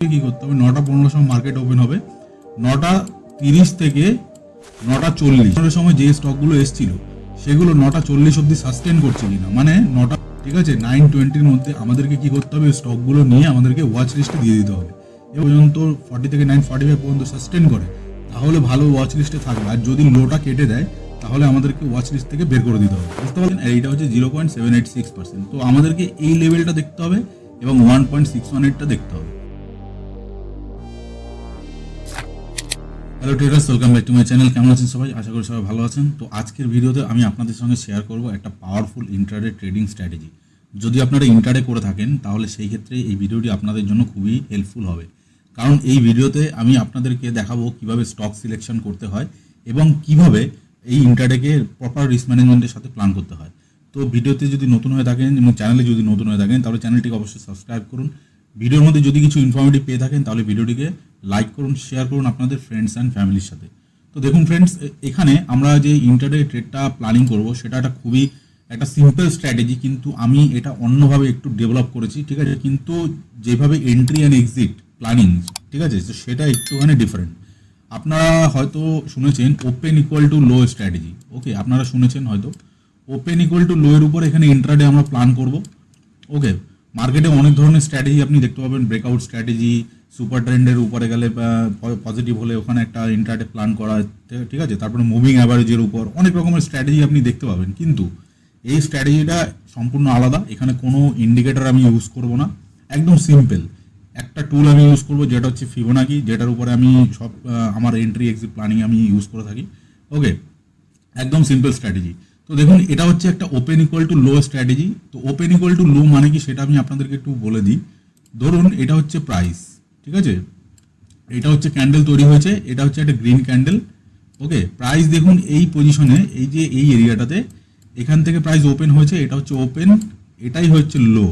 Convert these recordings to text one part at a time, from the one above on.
কি করতে হবে, 9টা 15 সময় মার্কেট ওপেন হবে, 9টা 30 থেকে 9টা 40 সময় যে স্টকগুলো এসেছিল সেগুলো 9টা 40 অব্দি সাস্টেন করছে কিনা, মানে 9টা, ঠিক আছে, 9:20 মধ্যে আমাদেরকে কি করতে হবে, স্টকগুলো নিয়ে আমাদেরকে ওয়াচ লিস্টে দিয়ে দিতে হবে। এ পর্যন্ত 40 থেকে 9:45 পর্যন্ত সাস্টেন করে তাহলে ভালো ওয়াচ লিস্টে থাকবে, আর যদি লোটা কেটে দেয় তাহলে আমাদেরকে ওয়াচ লিস্ট থেকে বের করে দিতে হবে, বুঝতে পারলেন। এইটা হচ্ছে 0.786%। তো আমাদেরকে এই লেভেলটা দেখতে হবে এবং 1.618টা দেখতে হবে। Hello traders, welcome back to my channel. কেমন আছেন সবাই? আশা করি সবাই ভালো আছেন। তো আজকের ভিডিওতে আমি আপনাদের সঙ্গে শেয়ার করব একটা পাওয়ারফুল ইন্ট্রাডে ট্রেডিং স্ট্র্যাটেজি। যদি আপনারা ইন্ট্রাডে করে থাকেন তাহলে সেই ক্ষেত্রে এই ভিডিওটি আপনাদের জন্য খুবই হেল্পফুল হবে, কারণ এই ভিডিওতে আমি আপনাদেরকে দেখাবো কিভাবে স্টক সিলেকশন করতে হয় এবং কিভাবে এই ইন্ট্রাডেকে প্রপার রিস্ক ম্যানেজমেন্টের সাথে প্ল্যান করতে হয়। তো ভিডিওতে যদি নতুন হয়ে থাকেন এবং চ্যানেলে যদি নতুন হয়ে থাকেন তাহলে চ্যানেলটিকে অবশ্যই সাবস্ক্রাইব করুন। ভিডিওর মধ্যে যদি কিছু ইনফরমেটিভ পেয়ে থাকেন তাহলে ভিডিওটিকে লাইক করুন, শেয়ার করুন আপনাদের ফ্রেন্ডস অ্যান্ড ফ্যামিলির সাথে। তো দেখুন ফ্রেন্ডস, এখানে আমরা যে ইন্টারডে ট্রেডটা প্ল্যানিং করব সেটা একটা খুবই একটা সিম্পল স্ট্র্যাটেজি, কিন্তু আমি এটা অন্যভাবে একটু ডেভেলপ করেছি, ঠিক আছে। কিন্তু যেভাবে এন্ট্রি অ্যান্ড এক্সিট প্ল্যানিং, ঠিক আছে, তো সেটা একটুখানি ডিফারেন্ট। আপনারা হয়তো শুনেছেন open equal to low strategy, okay, আপনারা শুনেছেন হয়তো ওপেন ইকুয়াল টু লো এর উপর এখানে ইন্ট্রাডে আমরা প্ল্যান করব, ওকে। মার্কেটে অনেক ধরনের স্ট্র্যাটেজি আপনি দেখতে পাবেন, ব্রেকআউট স্ট্র্যাটেজি, সুপার ট্রেন্ডের উপরে গেলে পজিটিভ হলে ওখানে একটা ইন্ট্রাডে প্ল্যান করা, ঠিক আছে। তারপরে মুভিং অ্যাভারেজের উপর অনেক রকমের স্ট্র্যাটেজি আপনি দেখতে পাবেন, কিন্তু এই স্ট্র্যাটেজিটা সম্পূর্ণ আলাদা। এখানে কোনো ইন্ডিকেটর আমি ইউজ করব না, একদম সিম্পল একটা টুল আমি ইউজ করব যেটা হচ্ছে ফিবোনাকি, যেটার উপরে আমি সব আমার এন্ট্রি এক্সিট প্ল্যানিং আমি ইউজ করে থাকি, ওকে। একদম সিম্পল স্ট্র্যাটেজি। তো দেখুন এটা হচ্ছে একটা open equal to low strategy. তো ওপেন ইকুয়াল টু লো মানে কি সেটা আমি আপনাদেরকে একটু বলে দিই। ধরুন এটা হচ্ছে প্রাইস, ঠিক আছে, এটা হচ্ছে ক্যান্ডেল তৈরি হয়েছে, এটা হচ্ছে একটা গ্রিন ক্যান্ডেল, ওকে। প্রাইস দেখুন এই পজিশনে, এই যে এই এরিয়াটাতে এখান থেকে প্রাইস ওপেন হয়েছে, এটা হচ্ছে ওপেন, এটাই হচ্ছে লো,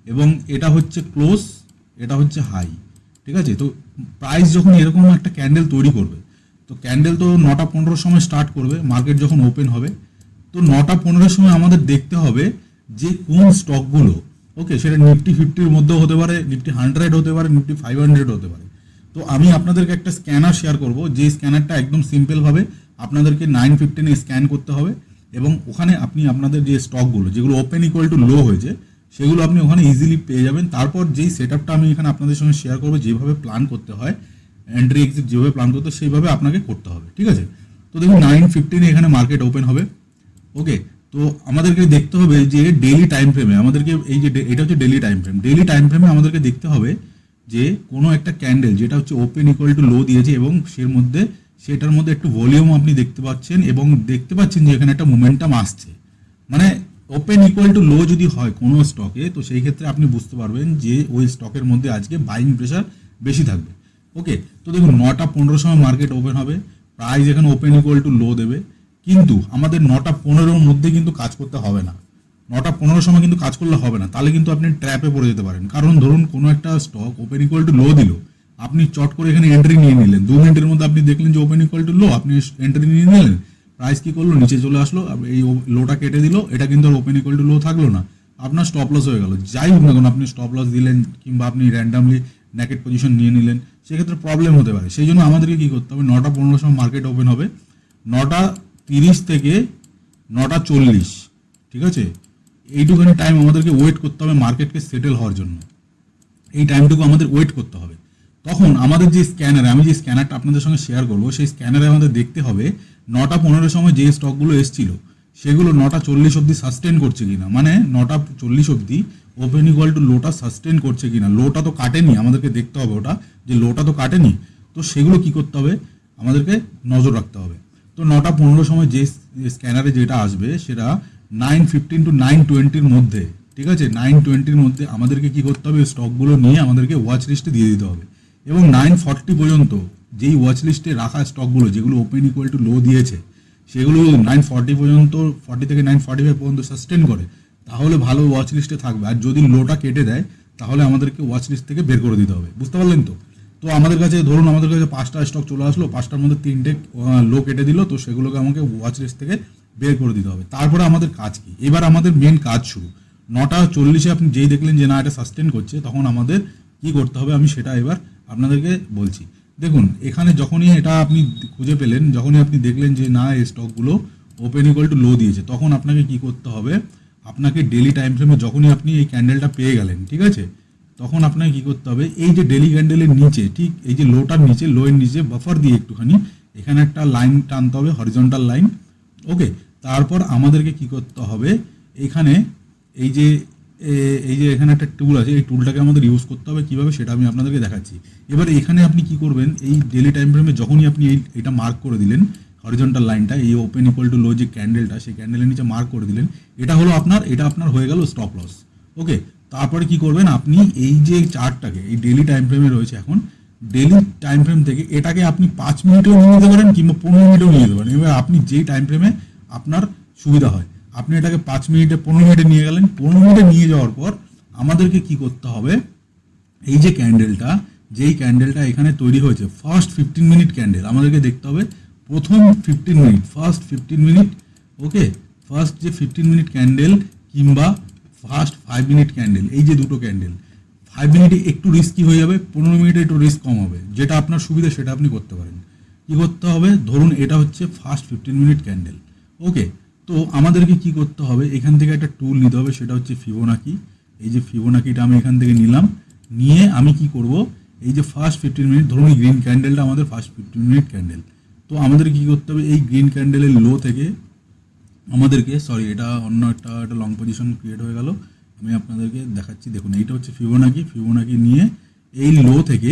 এবং এটা হচ্ছে ক্লোজ, এটা হচ্ছে হাই, ঠিক আছে। তো প্রাইস যখন এরকম একটা ক্যান্ডেল তৈরি করবে, তো ক্যান্ডেল তো 9টা 15 সময় স্টার্ট করবে, মার্কেট যখন ওপেন হবে, তো 9টা 15 সময় আমাদের দেখতে হবে যে কোন স্টকগুলো, ওকে, সেটা নিফটি 50-র মধ্যেও হতে পারে, নিফটি 100 হতে পারে, নিফটি 500 হতে পারে। তো আমি আপনাদেরকে একটা স্ক্যানার শেয়ার করব, যে স্ক্যানারটা একদম সিম্পলভাবে আপনাদেরকে 9:15 স্ক্যান করতে হবে, এবং ওখানে আপনি আপনাদের যে স্টকগুলো যেগুলো ওপেন ইকুয়াল টু লো হয়েছে সেগুলো আপনি ওখানে ইজিলি পেয়ে যাবেন। তারপর যেই সেট আপটা আমি এখানে আপনাদের সঙ্গে শেয়ার করবো, যেভাবে প্ল্যান করতে হয়, এন্ট্রি এক্সিট যেভাবে প্ল্যান করতে হয় সেইভাবে আপনাকে করতে হবে, ঠিক আছে। তো দেখুন 9:15 এখানে মার্কেট ওপেন হবে, ওকে। তো আমাদেরকে দেখতে হবে যে ডেইলি টাইম ফ্রেমে আমাদেরকে, এই যে এটা হচ্ছে daily time frame, daily time ফ্রেমে আমাদেরকে দেখতে হবে যে কোনো একটা ক্যান্ডেল যেটা হচ্ছে ওপেন ইকুয়াল টু লো দিয়েছে এবং সেটার মধ্যে একটু ভলিউম আপনি দেখতে পাচ্ছেন, এবং দেখতে পাচ্ছেন যে এখানে একটা মোমেন্টাম আসছে। মানে ওপেন ইকুয়াল টু লো যদি হয় কোনো স্টকে, তো সেই ক্ষেত্রে আপনি বুঝতে পারবেন যে ওই স্টকের মধ্যে আজকে বাইং প্রেশার বেশি থাকবে, ওকে। তো দেখুন 9টা 15 সময় মার্কেট ওপেন হবে, প্রাইস এখানে ওপেন ইকুয়াল টু লো দেবে, কিন্তু আমাদের 9টা 15-র মধ্যে কিন্তু কাজ করতে হবে না। 9টা 15 সময় কিন্তু কাজ করলে হবে না, তাহলে কিন্তু আপনি ট্র্যাপে পড়ে যেতে পারেন। কারণ ধরুন কোনো একটা স্টক ওপেন ইকুয়াল টু লো দিল, আপনি চট করে এখানে এন্ট্রি নিয়ে নিলেন, 2 মিনিটের মধ্যে আপনি দেখলেন যে ওপেন ইকুয়াল টু লো, আপনি এন্ট্রি নিয়ে নিলেন, প্রাইস কি করলো, নিচে চলে আসলো, এই লোটা কেটে দিল, এটা কিন্তু আর ওপেন ইকুয়াল টু লো থাকলো না, আপনার স্টপ লস হয়ে গেল। যাই হোক না কেন, আপনি স্টপ লস দিলেন কিংবা আপনি র্যান্ডামলি নেকেট পজিশন নিয়ে নিলেন, সেক্ষেত্রে প্রবলেম হতে পারে। সেই জন্য আমাদেরকে কী করতে হবে, 9টা 15 সময় মার্কেট ওপেন হবে, 9টা 30 থেকে 9টা 40, ঠিক আছে, এইটুখানি টাইম আমাদেরকে ওয়েট করতে হবে মার্কেটকে সেটেল হওয়ার জন্য। এই টাইমটুকু আমাদের ওয়েট করতে হবে। তখন আমাদের যে স্ক্যানারে, আমি যে স্ক্যানারটা আপনাদের সঙ্গে শেয়ার করবো, সেই স্ক্যানারে আমাদের দেখতে হবে 9টা 15 সময় যে স্টকগুলো এসেছিল সেগুলো 9টা 40 অব্দি সাস্টেন করছে কিনা, মানে 9টা 40 অব্দি ওপেন ইকুয়াল টু লোটা সাস্টেন করছে কিনা। লোটা তো কাটেনি, আমাদেরকে দেখতে হবে ওটা, যে লোটা তো কাটেনি। তো সেগুলো কি করতে হবে, আমাদেরকে নজর রাখতে হবে। তো 9টা 15 সময় যে স্ক্যানারে যেটা আসবে সেটা 9:15 to 9:20-র মধ্যে, ঠিক আছে, 9:20-র মধ্যে আমাদেরকে কি করতে হবে, স্টকগুলো নিয়ে আমাদেরকে ওয়াচ লিস্টে দিয়ে দিতে হবে, এবং 9:40 পর্যন্ত যেই ওয়াচ লিস্টে রাখা স্টকগুলো যেগুলো ওপেন ইকুয়াল টু লো দিয়েছে সেগুলো 9:40 পর্যন্ত, 40 থেকে 9:45 পর্যন্ত সাস্টেন করে তাহলে ভালো ওয়াচ লিস্টে থাকবে। আর যদি লোটা কেটে দেয় তাহলে আমাদেরকে ওয়াচ লিস্ট থেকে বের করে দিতে হবে, বুঝতে পারলেন তো। তো আমাদের কাছে ধরুন আমাদের কাছে 5টা স্টক চলে আসলো, 5টার মধ্যে 3টে লো কেটে দিল, তো সেগুলোকে আমাকে ওয়াচ লিস্ট থেকে বের করে দিতে হবে। তারপরে আমাদের কাজ কি, এবার আমাদের মেন কাজ শুরু। 9টা 40-এ আপনি যেই দেখলেন যে না এটা সাস্টেন করছে, তখন আমাদের কি কি করতে হবে আমি সেটা এবার আপনাদেরকে বলছি। দেখুন এখানে যখনই এটা আপনি খুঁজে পেলেন, যখনই আপনি দেখলেন যে না এই স্টকগুলো ওপেন ইকুয়াল টু লো দিয়েছে, তখন আপনাকে কি করতে হবে, আপনাকে ডেলি টাইম ফ্রেমে যখনই আপনি এই ক্যান্ডেলটা পেয়ে গেলেন, ঠিক আছে, তখন আপনাকে কি করতে হবে, এই যে ডেলি ক্যান্ডেলের নিচে, ঠিক এই যে লোটার নিচে, লোয়ের নিচে বাফার দিয়ে একটুখানি এখানে একটা লাইন টানতে হবে, হরিজন্টাল লাইন। ওকে, তারপর আমাদেরকে কি করতে হবে, এখানে এই যে এখানে একটা টুল আছে, এই টুলটাকে আমাদের ইউজ করতে হবে কীভাবে সেটা আমি আপনাদেরকে দেখাচ্ছি। এবার এখানে আপনি কি করবেন, এই ডেলি টাইম ফ্রেমে যখনই আপনি এটা মার্ক করে দিলেন হরিজন্টাল লাইনটা, এই ওপেন ইকুয়াল টু লো যে ক্যান্ডেলটা, সেই ক্যান্ডেলের নিচে মার্ক করে দিলেন, এটা আপনার হয়ে গেল স্টপ লস। ওকে, তারপরে কি করবেন, আপনি এই যে চার্টটাকে এই ডেলি টাইম ফ্রেমে রয়েছে, এখন ডেলি টাইম ফ্রেম থেকে এটাকে আপনি 5 মিনিটেও নিয়ে যেতে পারেন কিংবা 15 মিনিটেও নিয়ে যেতে পারেন। এবার আপনি যেই টাইম ফ্রেমে আপনার সুবিধা হয়, আপনি এটাকে 5 মিনিটে 15 মিনিটে নিয়ে গেলেন। 15 মিনিটে নিয়ে যাওয়ার পর আমাদেরকে কি করতে হবে, এই যে ক্যান্ডেলটা, যেই ক্যান্ডেলটা এখানে তৈরি হয়েছে ফার্স্ট 15 মিনিট ক্যান্ডেল, আমাদেরকে দেখতে হবে প্রথম 15 মিনিট, ফার্স্ট 15 মিনিট। ওকে, ফার্স্ট যে 15 মিনিট ক্যান্ডেল কিংবা ফার্স্ট 5 মিনিট ক্যান্ডেল, এই যে দুটো ক্যান্ডেল, 5 মিনিটে একটু রিস্কি হয়ে যাবে, 15 মিনিটে একটু রিস্ক কম হবে, যেটা আপনার সুবিধা সেটা আপনি করতে পারেন। কি করতে হবে, ধরুন এটা হচ্ছে ফার্স্ট 15 মিনিট ক্যান্ডেল। ওকে, তো আমাদেরকে কি করতে হবে, এখান থেকে একটা টুল নিতে হবে, সেটা হচ্ছে ফিবোনাকি। এই যে ফিবোনাকিটা আমি এখান থেকে নিলাম, নিয়ে আমি কি করব, এই যে ফার্স্ট 15 মিনিট, ধরুন এই গ্রিন ক্যান্ডেলটা আমাদের ফার্স্ট 15 মিনিট ক্যান্ডেল, তো আমাদের কি করতে হবে, এই গ্রিন ক্যান্ডেলের লো থেকে আমাদেরকে, সরি এটা অন্য একটা লং পজিশন ক্রিয়েট হয়ে গেল, আমি আপনাদেরকে দেখাচ্ছি। দেখুন এইটা হচ্ছে ফিবোনাকি নিয়ে এই লো থেকে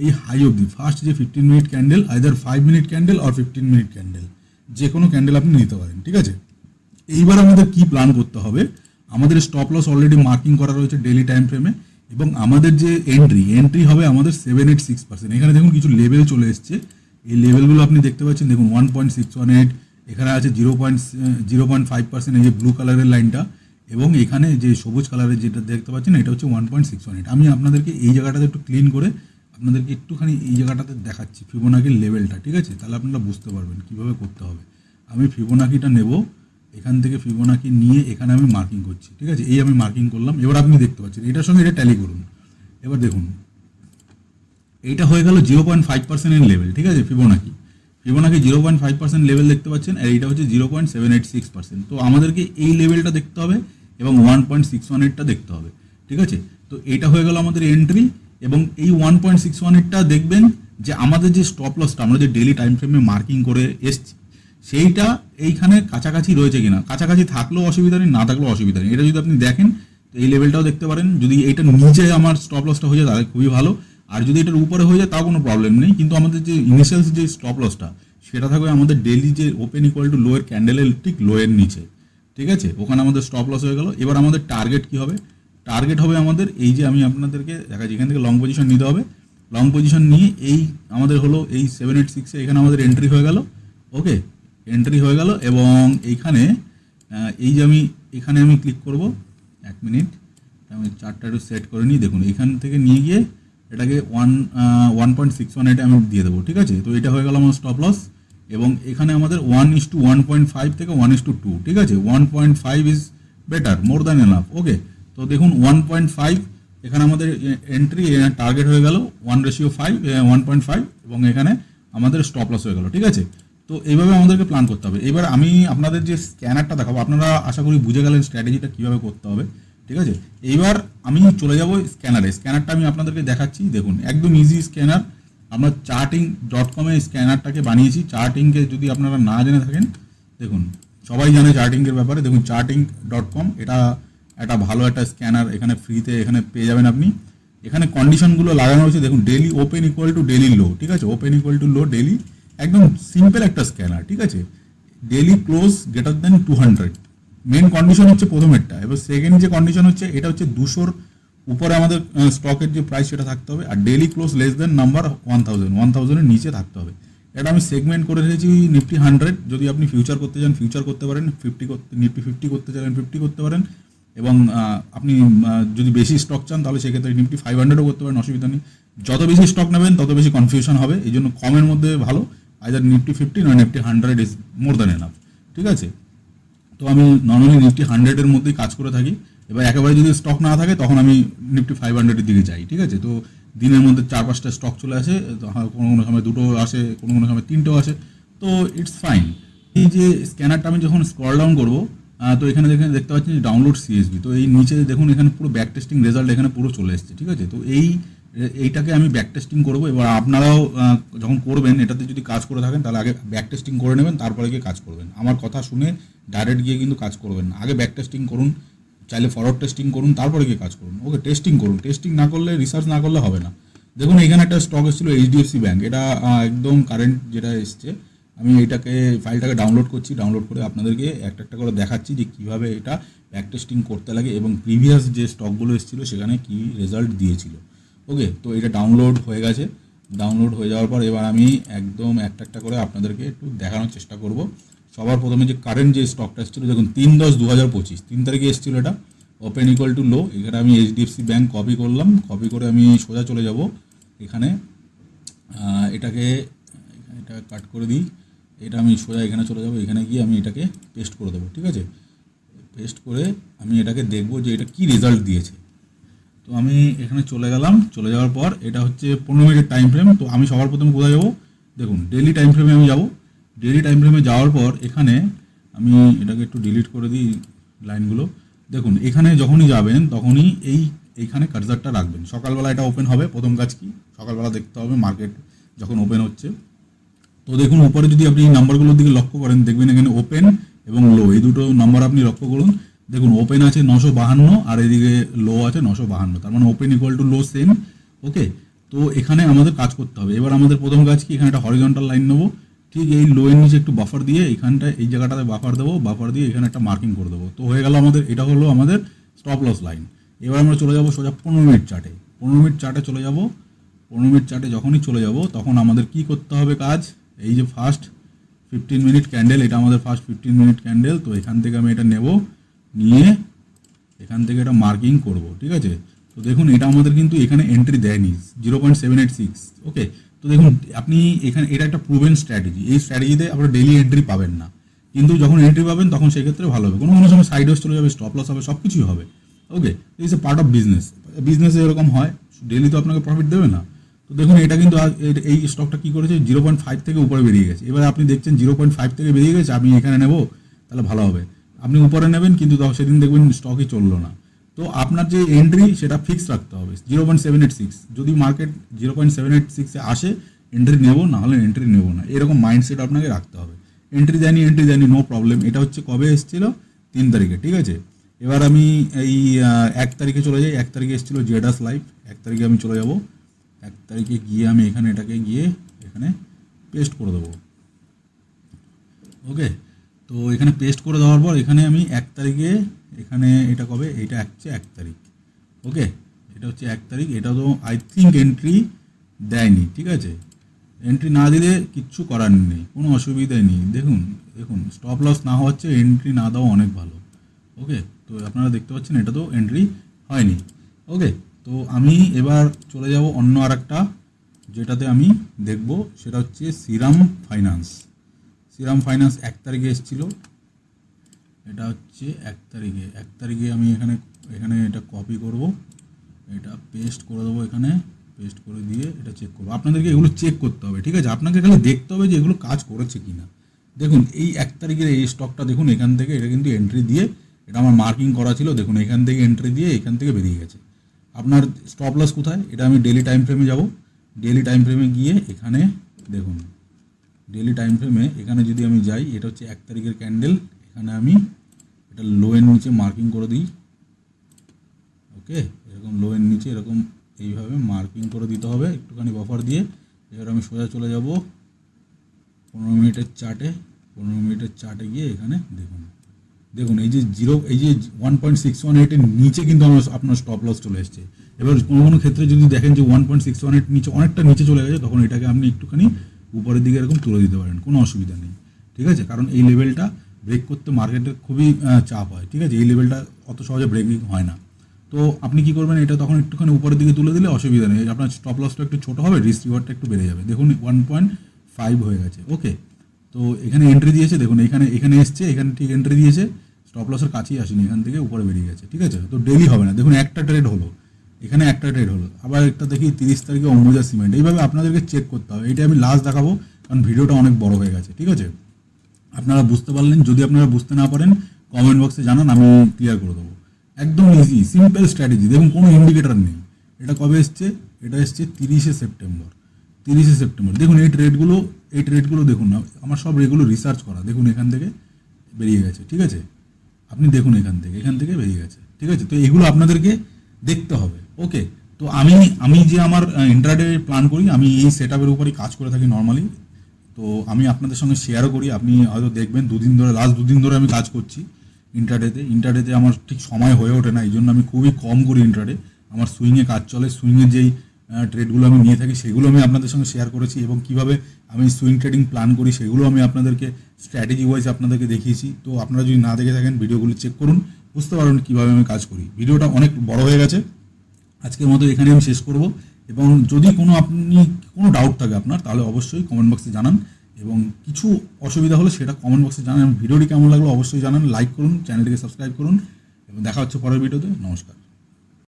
এই হাই অবধি ফার্স্ট যে 15 minute candle, either 5 minute candle আর 15 মিনিট ক্যান্ডেল, যে কোনো ক্যান্ডেল আপনি নিতে পারেন, ঠিক আছে। এইবার আমাদের কি প্ল্যান করতে হবে, আমাদের স্টপ লস অলরেডি মার্কিং করা রয়েছে ডেলি টাইম ফ্রেমে, এবং আমাদের যে এন্ট্রি হবে আমাদের 786%। এখানে দেখুন কিছু লেভেল চলে এসছে, এই লেভেলগুলো আপনি দেখতে পাচ্ছেন, দেখুন 1.618, এখানে আছে 0.5%, এই যে ব্লু কালারের লাইনটা, এবং এখানে যে সবুজ কালারের যেটা দেখতে পাচ্ছেন এটা হচ্ছে 1.618। আমি আপনাদেরকে এই জায়গাটাতে একটু ক্লিন করে আপনাদেরকে একটুখানি এই জায়গাটাতে দেখাচ্ছি ফিবোনাকির লেভেলটা, ঠিক আছে, তাহলে আপনারা বুঝতে পারবেন কীভাবে করতে হবে। আমি ফিবোনাকিটা নেব, এখান থেকে ফিবোনাকি নিয়ে এখানে আমি মার্কিং করছি, ঠিক আছে, এই আমি মার্কিং করলাম। এবার আপনি দেখতে পাচ্ছেন এটার সঙ্গে এটা ট্যালি করুন। এবার দেখুন এইটা হয়ে গেল 0.5% লেভেল, ঠিক আছে, ফিবোনাকি 0.5% লেভেল দেখতে পাচ্ছেন, আর এইটা হচ্ছে 0.786%। তো আমাদেরকে এই লেভেলটা দেখতে হবে এবং 1.618টা দেখতে হবে, ঠিক আছে। তো এইটা হয়ে গেল আমাদের এন্ট্রি, এবং এই 1.618টা দেখবেন যে আমাদের যে স্টপ লসটা আমরা যে ডেলি টাইম ফ্রেমে মার্কিং করে এসছি, সেইটা এইখানে কাছাকাছি রয়েছে কিনা, কাছাকাছি থাকলেও অসুবিধা নেই, না থাকলেও অসুবিধা নেই। এটা যদি আপনি দেখেন তো এই লেভেলটাও দেখতে পারেন, যদি এইটা নিচে আমার স্টপ লসটা হয়ে যায় তাহলে খুবই ভালো, আর যদি এটার উপরে হয়ে যায় তাও কোনো প্রবলেম নেই। কিন্তু আমাদের যে ইনিশিয়াল যে স্টপ লসটা সেটা থাকবে আমাদের ডেলি যে ওপেন ইকুয়াল টু লোয়ের ক্যান্ডেলের ঠিক লোয়ের নিচে, ঠিক আছে, ওখানে আমাদের স্টপ লস হয়ে গেল। এবার আমাদের টার্গেট কি হবে, টার্গেট হবে আমাদের এই যে আমি আপনাদেরকে দেখাচ্ছি, এখান থেকে লং পজিশন নিতে হবে, লং পজিশন নিয়ে এই আমাদের হলো এই 786-এ এখানে আমাদের এন্ট্রি হয়ে গেল। ওকে, এন্ট্রি হয়ে গেল, এবং এইখানে এই যে এখানে আমি ক্লিক করব, 1 মিনিট আমি চার্টটা একটু সেট করে নিই। দেখুন এখান থেকে নিয়ে গিয়ে এটাকে 1.618 আমি দিয়ে দেবো, ঠিক আছে। তো এটা হয়ে গেল আমার স্টপ লস, এবং এখানে আমাদের 1:1.5 থেকে 1:2, ঠিক আছে, 1.5 is better, more than enough. Okay, তো দেখুন 1.5 এখানে আমাদের এন্ট্রি, টার্গেট হয়ে গেল 1:5, এবং এখানে আমাদের স্টপ লস হয়ে গেল, ঠিক আছে। তো এইভাবে আমাদেরকে প্ল্যান করতে হবে। এবার আমি আপনাদের যে স্ক্যানারটা দেখাবো, আপনারা আশা করি বুঝে গেলেন স্ট্র্যাটেজিটা কীভাবে করতে হবে, ঠিক আছে। এইবার আমি চলে যাব স্ক্যানারটা আমি আপনাদেরকে দেখাচ্ছি। দেখুন একদম ইজি স্ক্যানার, আমরা charting.com স্ক্যানারটাকে বানিয়েছি। চার্টিংকে যদি আপনারা না জেনে থাকেন, দেখুন সবাই জানে চার্টিংয়ের ব্যাপারে, দেখুন charting.com এটা একটা ভালো একটা স্ক্যানার, এখানে ফ্রিতে এখানে পেয়ে যাবেন আপনি। এখানে কন্ডিশনগুলো লাগানো হয়েছে, দেখুন daily open equal to daily low, ঠিক আছে, open equal to low daily, একদম সিম্পল একটা স্ক্যানার, ঠিক আছে। Daily close greater than 200 main condition হচ্ছে প্রথমেরটা। এবার সেকেন্ড যে কন্ডিশন হচ্ছে এটা হচ্ছে 200-র উপরে আমাদের স্টকের যে প্রাইস সেটা থাকতে হবে, আর daily close less than number 1000-এর নিচে থাকতে হবে। এটা আমি সেগমেন্ট করে রেখেছি নিফটি 100, যদি আপনি ফিউচার করতে চান ফিউচার করতে পারেন, নিফটি 50 করতে চান 50 করতে পারেন, এবং আপনি যদি বেশি স্টক চান তাহলে সেক্ষেত্রে নিফটি 500ও করতে পারেন, অসুবিধা নেই। যত বেশি স্টক নেবেন তত বেশি কনফিউশন হবে, এই জন্য কমের মধ্যে ভালো আইদার নিফটি 50 নয় Nifty 100 is more than enough, ঠিক আছে। তো আমি নর্মালি নিফটি 100 এর মধ্যেই কাজ করে থাকি। এবার একেবারে যদি স্টক না থাকে তখন আমি নিফটি 500-এর দিকে যাই, ঠিক আছে। তো দিনের মধ্যে 4-5টা স্টক চলে আসে, কোনো কোনো সময় 2টো আসে, কোনো কোনো সময় 3টেও আসে, তো ইটস ফাইন। এই যে স্ক্যানারটা আমি যখন স্ক্রল ডাউন করবো, তো এখানে দেখতে পাচ্ছেন যে ডাউনলোড সিএসভি, তো এই নিচে দেখুন এখানে পুরো ব্যাক টেস্টিং রেজাল্ট এখানে পুরো চলে এসেছে, ঠিক আছে। তো এইটাকে আমি ব্যাক টেস্টিং করবো। এবার আপনারাও যখন করবেন এটাতে যদি কাজ করে থাকেন তাহলে আগে ব্যাক টেস্টিং করে নেবেন, তারপরে গিয়ে কাজ করবেন। আমার কথা শুনে ডাইরেক্ট গিয়ে কিন্তু কাজ করবেন না, আগে ব্যাক টেস্টিং করুন, চাইলে ফরওয়ার্ড টেস্টিং করুন, তারপরে গিয়ে কাজ করুন। ওকে, টেস্টিং করুন, টেস্টিং না করলে, রিসার্চ না করলে হবে না। দেখুন এখানে একটা স্টক এসেছিলো এইচডিএফসি ব্যাঙ্ক, এটা একদম কারেন্ট যেটা এসছে। আমি ফাইলটাকে ডাউনলোড করছি, ডাউনলোড করে আপনাদেরকে একটা একটা করে দেখাচ্ছি যে কীভাবে এটা ব্যাক টেস্টিং করতে লাগে এবং প্রিভিয়াস যে স্টকগুলো এসেছিলো সেখানে কী রেজাল্ট দিয়েছিল। ওকে, তো এটা ডাউনলোড হয়ে গেছে। ডাউনলোড হয়ে যাওয়ার পর এবার আমি একদম একটা একটা করে আপনাদেরকে একটু দেখানোর চেষ্টা করব। সবার প্রথমে যে কারেন্ট যে স্টকটা এসেছিলো, দেখুন 3/10/2025 3 তারিখে এসেছিলো, এটা ওপেন ইকুয়াল টু লো। এখানে আমি এইচডিএফসি ব্যাঙ্ক কপি করলাম, কপি করে আমি সোজা চলে যাব এখানে, এটা কাট করে দিই, এটা আমি সোজা এখানে চলে যাব, এখানে গিয়ে আমি এটাকে পেস্ট করে দেবো, ঠিক আছে। পেস্ট করে আমি এটাকে দেখব যে এটা কি রেজাল্ট দিয়েছে। তো আমি এখানে চলে গেলাম, চলে যাওয়ার পর এটা হচ্ছে 15 মিনিটের টাইম ফ্রেম। তো আমি সবার প্রথমে কোথায় যাবো, দেখুন ডেইলি টাইম ফ্রেমে আমি যাব। ডেইলি টাইম ফ্রেমে যাওয়ার পর এখানে আমি এটাকে একটু ডিলিট করে দিই লাইনগুলো। দেখুন এখানে যখনই যাবেন তখনই এইখানে কার্সারটা রাখবেন। সকালবেলা এটা ওপেন হবে, প্রথম কাজ কি, সকালবেলা দেখতে হবে মার্কেট যখন ওপেন হচ্ছে। তো দেখুন উপরে যদি আপনি এই নাম্বারগুলোর দিকে লক্ষ্য করেন, দেখবেন এখানে ওপেন এবং লো, এই দুটো নাম্বার আপনি লক্ষ্য করুন। দেখুন ওপেন আছে 952 আর এদিকে লো আছে 952, তার মানে open equal to low same. Okay, তো এখানে আমাদের কাজ করতে হবে। এবার আমাদের প্রথম কাজ কি, এখানে একটা হরিজন্টাল লাইন নেবো, ঠিক এই লো এর নিচে একটু বাফার দিয়ে এখানটা এই জায়গাটাতে বাফার দেবো, বাফার দিয়ে এখানে একটা মার্কিং করে দেবো। তো হয়ে গেল আমাদের, এটা হলো আমাদের স্টপ লস লাইন। এবার আমরা চলে যাবো সোজা 15 মিনিট চার্টে। 15 মিনিট চার্টে চলে যাব। 15 মিনিট চার্টে যখনই চলে যাব তখন আমাদের কি করতে হবে কাজ, এই যে ফার্স্ট 15 মিনিট ক্যান্ডেল, এটা আমাদের ফার্স্ট 15 মিনিট ক্যান্ডেল। তো এখান থেকে আমি এটা নেব, নিয়ে এখান থেকে এটা মার্কিং করব, ঠিক আছে। তো দেখুন এটা আমাদের কিন্তু এখানে এন্ট্রি দেয়নি 0.786। ওকে, তো দেখুন আপনি এখানে, এটা একটা প্রুভেন স্ট্র্যাটেজি, এই স্ট্র্যাটেজিতে আপনারা ডেইলি এন্ট্রি পাবেন না, কিন্তু যখন এন্ট্রি পাবেন তখন সেক্ষেত্রে ভালো হবে। কোনো কোনো সময় সাইড ওয়েজ চলে যাবে, স্টপ লস হবে, সব কিছুই হবে। Okay, it's a part of business, বিজনেসে এরকম হয়, ডেইলি তো আপনাকে প্রফিট দেবে না। তো দেখুন এটা কিন্তু এই স্টকটা কী করেছে, 0.5 থেকে উপরে বেরিয়ে গেছে। এবার আপনি দেখছেন 0.5 থেকে বেরিয়ে গেছে, আমি এখানে নেব, তাহলে ভালো হবে। আপনি উপরে নেবেন, কিন্তু সেদিন দেখবেন স্টকই চললো না। তো আপনার যে এন্ট্রি সেটা ফিক্স রাখতে হবে 0.786। যদি মার্কেট 0.786-এ আসে এন্ট্রি নেব, না হলে এন্ট্রি নেব না, এরকম মাইন্ডসেট আপনাকে রাখতে হবে। এন্ট্রি দেয়নি নো প্রবলেম। এটা হচ্ছে কবে এসেছিলো, 3 তারিখে, ঠিক আছে। এবার আমি এই 1 তারিখে চলে যাই। 1 তারিখে এসেছিলো জেডাস লাইভ, 1 তারিখে আমি চলে যাব। 1 তারিখে গিয়ে আমি এটাকে গিয়ে এখানে পেস্ট করে দেবো। ওকে, তো এখানে পেস্ট করে দেওয়ার পর এখানে আমি 1 তারিখে, এখানে এটা কবে, এটা হচ্ছে 1 তারিখ। ওকে, এটা হচ্ছে 1 তারিখ। এটা তো আই থিঙ্ক এন্ট্রি দেয়নি, ঠিক আছে। এন্ট্রি না দিলে কিচ্ছু করার নেই, কোনো অসুবিধাই নেই। দেখুন স্টপ লস না হচ্ছে, এন্ট্রি না দেওয়া অনেক ভালো। ওকে, তো আপনারা দেখতে পাচ্ছেন এটা তো এন্ট্রি হয়নি। ওকে, তো আমি এবার চলে যাব অন্য আরেকটা যেটাতে আমি দেখব, সেটা হচ্ছে শ্রীরাম ফাইন্যান্স। 1 তারিখে এসেছিলো, এটা হচ্ছে 1 তারিখে আমি এখানে এটা কপি করব, এটা পেস্ট করে দেবো, এখানে পেস্ট করে দিয়ে এটা চেক করবো। আপনাদেরকে এগুলো চেক করতে হবে, ঠিক আছে। আপনাকে খালি দেখতে হবে যে এগুলো কাজ করেছে কি না। দেখুন এই 1 তারিখের এই স্টকটা দেখুন, এখান থেকে এটা কিন্তু এন্ট্রি দিয়ে, এটা আমার মার্কিং করা ছিল, দেখুন এখান থেকে এন্ট্রি দিয়ে এখান থেকে বেরিয়ে গেছে। আপনার স্টপ লস কোথায়, এটা আমি ডেইলি টাইম ফ্রেমে যাব। ডেইলি টাইম ফ্রেমে গিয়ে এখানে দেখুন, ডেইলি টাইম ফ্রেমে এখানে যদি আমি যাই, এটা হচ্ছে 1 তারিখের ক্যান্ডেল, এখানে আমি এটা লো এর নিচে মার্কিং করে দিই। ওকে, এরকম লো এর নিচে এরকম এইভাবে মার্কিং করে দিতে হবে, একটুখানি বাফার দিয়ে। এবার আমি সোজা চলে যাব 15 মিনিটের চার্টে। 15 মিনিটের চার্টে গিয়ে এখানে দেখুন এই যে 1.618 এর নিচে কিন্তু আপনার স্টপ লস চলে এসেছে। এবার কোনো কোনো ক্ষেত্রে যদি দেখেন যে 1.618 নিচে, অনেকটা নিচে চলে গেছে, তখন এটাকে আপনি একটুখানি উপরের দিকে এরকম তুলে দিতে পারেন, কোনো অসুবিধা নেই, ঠিক আছে। কারণ এই লেভেলটা ব্রেক করতে মার্কেটে খুবই চাপ হয়, ঠিক আছে। এই লেভেলটা অত সহজে ব্রেকিং হয় না। তো আপনি কি করবেন, এটা তখন একটুখানি উপরের দিকে তুলে দিলে অসুবিধা নেই, আপনার স্টপ লসটা একটু ছোটো হবে, রিস্ক রিওয়ার্ডটা একটু বেড়ে যাবে। দেখুন 1.5 হয়ে গেছে। ওকে, তো এখানে এন্ট্রি দিয়েছে, দেখুন এখানে এসছে, এখানে ঠিক এন্ট্রি দিয়েছে, স্টপ লসের কাছেই আসেনি, এখান থেকে উপরে বেরিয়ে গেছে, ঠিক আছে। তো ডেইলি হবে না, দেখুন একটা ট্রেড হলো, এখানে একটা ট্রেড হলো, আবার একটা দেখি 30 তারিখে অম্বুজা সিমেন্ট। এইভাবে আপনাদেরকে চেক করতে হবে। এটা আমি লাস্ট দেখাবো, কারণ ভিডিওটা অনেক বড় হয়ে গেছে। ঠিক আছে, আপনারা বুঝতে পারলেন? যদি আপনারা বুঝতে না পারেন কমেন্ট বক্সে জানান, আমি ক্লিয়ার করে দেবো। একদম ইজি সিম্পল স্ট্র্যাটেজি। দেখুন কোনো ইন্ডিকেটার নেই। এটা কবে এসছে? এটা এসছে 30শে সেপ্টেম্বর। 30শে সেপ্টেম্বর দেখুন এই ট্রেডগুলো দেখুন না, আমার সব রেগুলো রিসার্চ করা। দেখুন এখান থেকে বেরিয়ে গেছে। ঠিক আছে, আপনি দেখুন এখান থেকে বেরিয়ে গেছে। ঠিক আছে, তো এগুলো আপনাদেরকে দেখতে হবে। ওকে, তো আমি যে আমার ইন্ট্রাডে প্ল্যান করি, আমি এই সেট আপের উপরই কাজ করে থাকি নর্মালি। তো আমি আপনাদের সঙ্গে শেয়ারও করি। আপনি হয়তো দেখবেন লাস্ট দুদিন ধরে আমি কাজ করছি ইন্ট্রাডেতে আমার ঠিক সময় হয়ে ওঠে না, এই জন্য আমি খুবই কম করি ইন্ট্রাডে। আমার সুইংয়ে কাজ চলে, সুইংয়ের যেই ট্রেডগুলো আমি নিয়ে থাকি সেগুলো আমি আপনাদের সঙ্গে শেয়ার করেছি, এবং কিভাবে আমি সুইং ট্রেডিং প্ল্যান করি সেগুলো আমি আপনাদেরকে স্ট্র্যাটেজি ওয়াইজ আপনাদেরকে দেখিয়েছি। তো আপনারা যদি না দেখে থাকেন ভিডিওগুলো চেক করুন, বুঝতে পারবেন কীভাবে আমি কাজ করি। ভিডিওটা অনেক বড় হয়ে গেছে, আজকের মতো এখানে আমি শেষ করব। এবং যদি কোনো ডাউট থাকে আপনার, তাহলে অবশ্যই কমেন্ট বক্সে জানান, এবং কিছু অসুবিধা হলে সেটা কমেন্ট বক্সে জানান। ভিডিওটি কেমন লাগলো অবশ্যই জানান, লাইক করুন, চ্যানেলটিকে সাবস্ক্রাইব করুন, এবং দেখা হচ্ছে পরের ভিডিওতে। নমস্কার।